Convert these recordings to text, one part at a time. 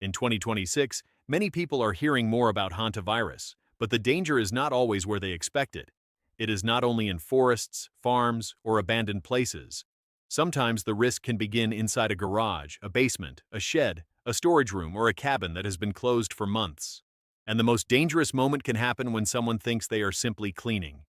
In 2026, many people are hearing more about hantavirus, but the danger is not always where they expect it. It is not only in forests, farms, or abandoned places. Sometimes the risk can begin inside a garage, a basement, a shed, a storage room, or a cabin that has been closed for months. And the most dangerous moment can happen when someone thinks they are simply cleaning.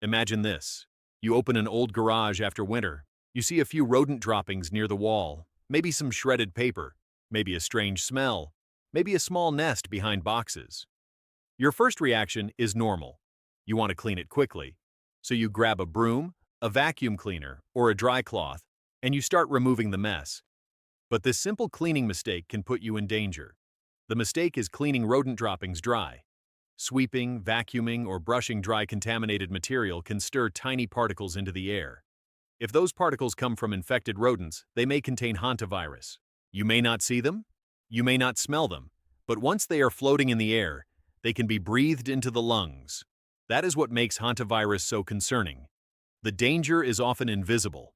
Imagine this. You open an old garage after winter. You see a few rodent droppings near the wall, maybe some shredded paper, maybe a strange smell, maybe a small nest behind boxes. Your first reaction is normal. You want to clean it quickly. So you grab a broom, a vacuum cleaner, or a dry cloth, and you start removing the mess. But this simple cleaning mistake can put you in danger. The mistake is cleaning rodent droppings dry. Sweeping, vacuuming, or brushing dry contaminated material can stir tiny particles into the air. If those particles come from infected rodents, they may contain hantavirus. You may not see them, you may not smell them, but once they are floating in the air, they can be breathed into the lungs. That is what makes hantavirus so concerning. The danger is often invisible.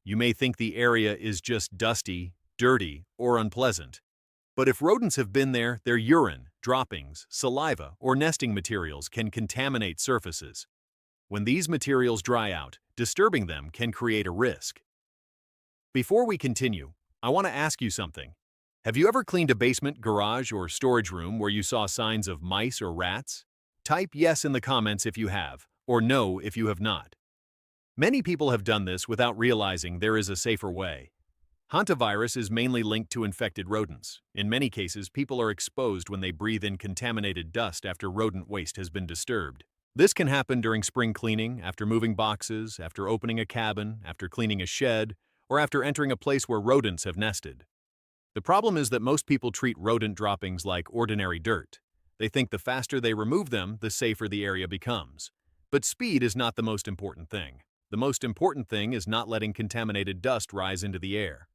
You may think the area is just dusty, dirty, or unpleasant. But if rodents have been there, their urine, droppings, saliva, or nesting materials can contaminate surfaces. When these materials dry out, disturbing them can create a risk. Before we continue, I want to ask you something. Have you ever cleaned a basement, garage, or storage room where you saw signs of mice or rats? Type yes in the comments if you have, or no if you have not. Many people have done this without realizing there is a safer way. Hantavirus is mainly linked to infected rodents. In many cases, people are exposed when they breathe in contaminated dust after rodent waste has been disturbed. This can happen during spring cleaning, after moving boxes, after opening a cabin, after cleaning a shed, or after entering a place where rodents have nested. The problem is that most people treat rodent droppings like ordinary dirt. They think the faster they remove them, the safer the area becomes. But speed is not the most important thing. The most important thing is not letting contaminated dust rise into the air.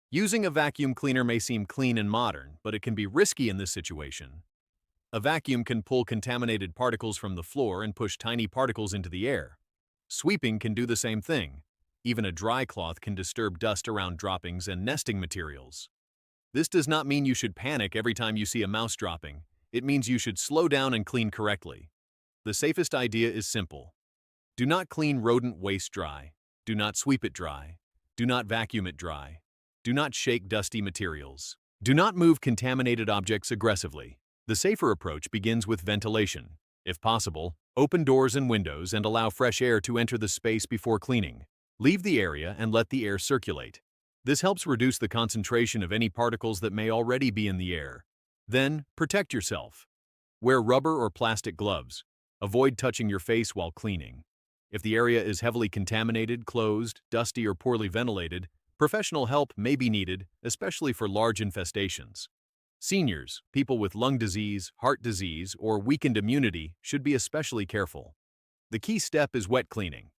Using a vacuum cleaner may seem clean and modern, but it can be risky in this situation. A vacuum can pull contaminated particles from the floor and push tiny particles into the air. Sweeping can do the same thing. Even a dry cloth can disturb dust around droppings and nesting materials. This does not mean you should panic every time you see a mouse dropping. It means you should slow down and clean correctly. The safest idea is simple. Do not clean rodent waste dry. Do not sweep it dry. Do not vacuum it dry. Do not shake dusty materials. Do not move contaminated objects aggressively. The safer approach begins with ventilation. If possible, open doors and windows and allow fresh air to enter the space before cleaning. Leave the area and let the air circulate. This helps reduce the concentration of any particles that may already be in the air. Then, protect yourself. Wear rubber or plastic gloves. Avoid touching your face while cleaning. If the area is heavily contaminated, closed, dusty, or poorly ventilated, professional help may be needed, especially for large infestations. Seniors, people with lung disease, heart disease, or weakened immunity should be especially careful. The key step is wet cleaning.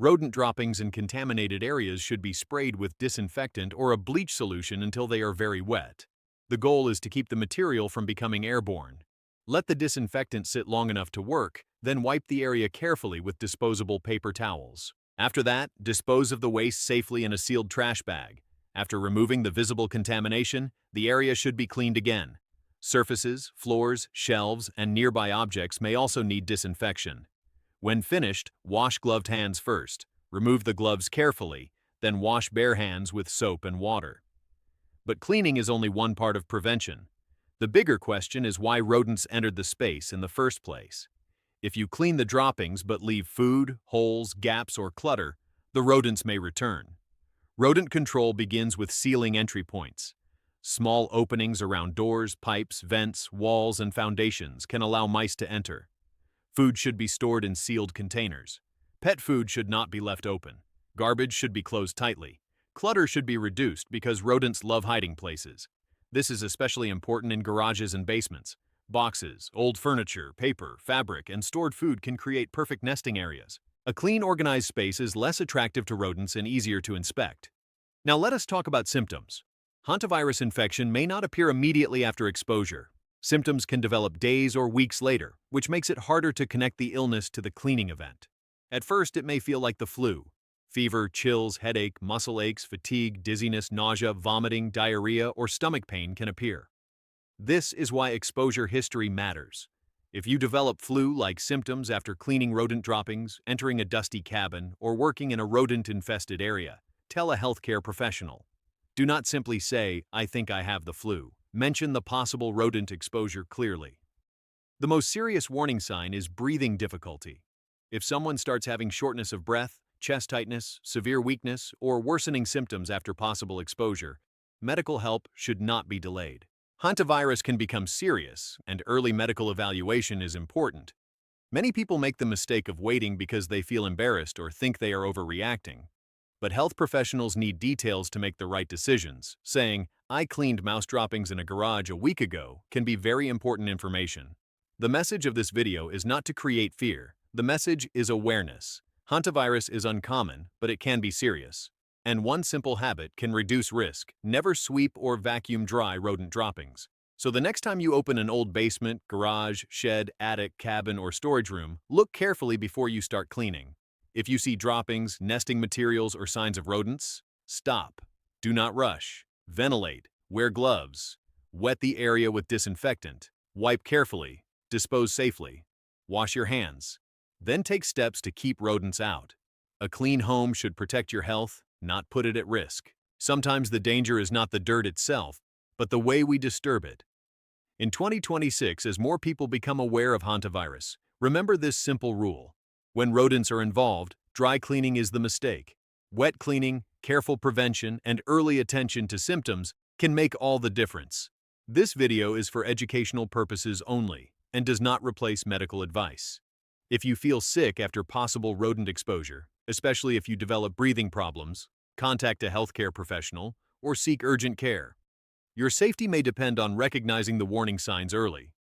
Rodent droppings in contaminated areas should be sprayed with disinfectant or a bleach solution until they are very wet. The goal is to keep the material from becoming airborne. Let the disinfectant sit long enough to work, then wipe the area carefully with disposable paper towels. After that, dispose of the waste safely in a sealed trash bag. After removing the visible contamination, the area should be cleaned again. Surfaces, floors, shelves, and nearby objects may also need disinfection. When finished, wash gloved hands first. Remove the gloves carefully, then wash bare hands with soap and water. But cleaning is only one part of prevention. The bigger question is why rodents entered the space in the first place. If you clean the droppings but leave food, holes, gaps, or clutter, the rodents may return. Rodent control begins with sealing entry points. Small openings around doors, pipes, vents, walls, and foundations can allow mice to enter. Food should be stored in sealed containers. Pet food should not be left open. Garbage should be closed tightly. Clutter should be reduced because rodents love hiding places. This is especially important in garages and basements. Boxes, old furniture, paper, fabric, and stored food can create perfect nesting areas. A clean, organized space is less attractive to rodents and easier to inspect. Now let us talk about symptoms. Hantavirus infection may not appear immediately after exposure. Symptoms can develop days or weeks later, which makes it harder to connect the illness to the cleaning event. At first, it may feel like the flu. Fever, chills, headache, muscle aches, fatigue, dizziness, nausea, vomiting, diarrhea, or stomach pain can appear. This is why exposure history matters. If you develop flu-like symptoms after cleaning rodent droppings, entering a dusty cabin, or working in a rodent-infested area, tell a healthcare professional. Do not simply say, "I think I have the flu." Mention the possible rodent exposure clearly. The most serious warning sign is breathing difficulty. If someone starts having shortness of breath, chest tightness, severe weakness, or worsening symptoms after possible exposure, medical help should not be delayed. Hantavirus can become serious, and early medical evaluation is important. Many people make the mistake of waiting because they feel embarrassed or think they are overreacting. But health professionals need details to make the right decisions. Saying, "I cleaned mouse droppings in a garage a week ago," can be very important information. The message of this video is not to create fear. The message is awareness. Hantavirus is uncommon, but it can be serious. And one simple habit can reduce risk: never sweep or vacuum dry rodent droppings. So the next time you open an old basement, garage, shed, attic, cabin, or storage room, look carefully before you start cleaning. If you see droppings, nesting materials, or signs of rodents, stop. Do not rush. Ventilate. Wear gloves. Wet the area with disinfectant. Wipe carefully. Dispose safely. Wash your hands. Then take steps to keep rodents out. A clean home should protect your health, not put it at risk. Sometimes the danger is not the dirt itself, but the way we disturb it. In 2026, as more people become aware of hantavirus, remember this simple rule. When rodents are involved, dry cleaning is the mistake. Wet cleaning, careful prevention, and early attention to symptoms can make all the difference. This video is for educational purposes only and does not replace medical advice. If you feel sick after possible rodent exposure, especially if you develop breathing problems, contact a healthcare professional or seek urgent care. Your safety may depend on recognizing the warning signs early.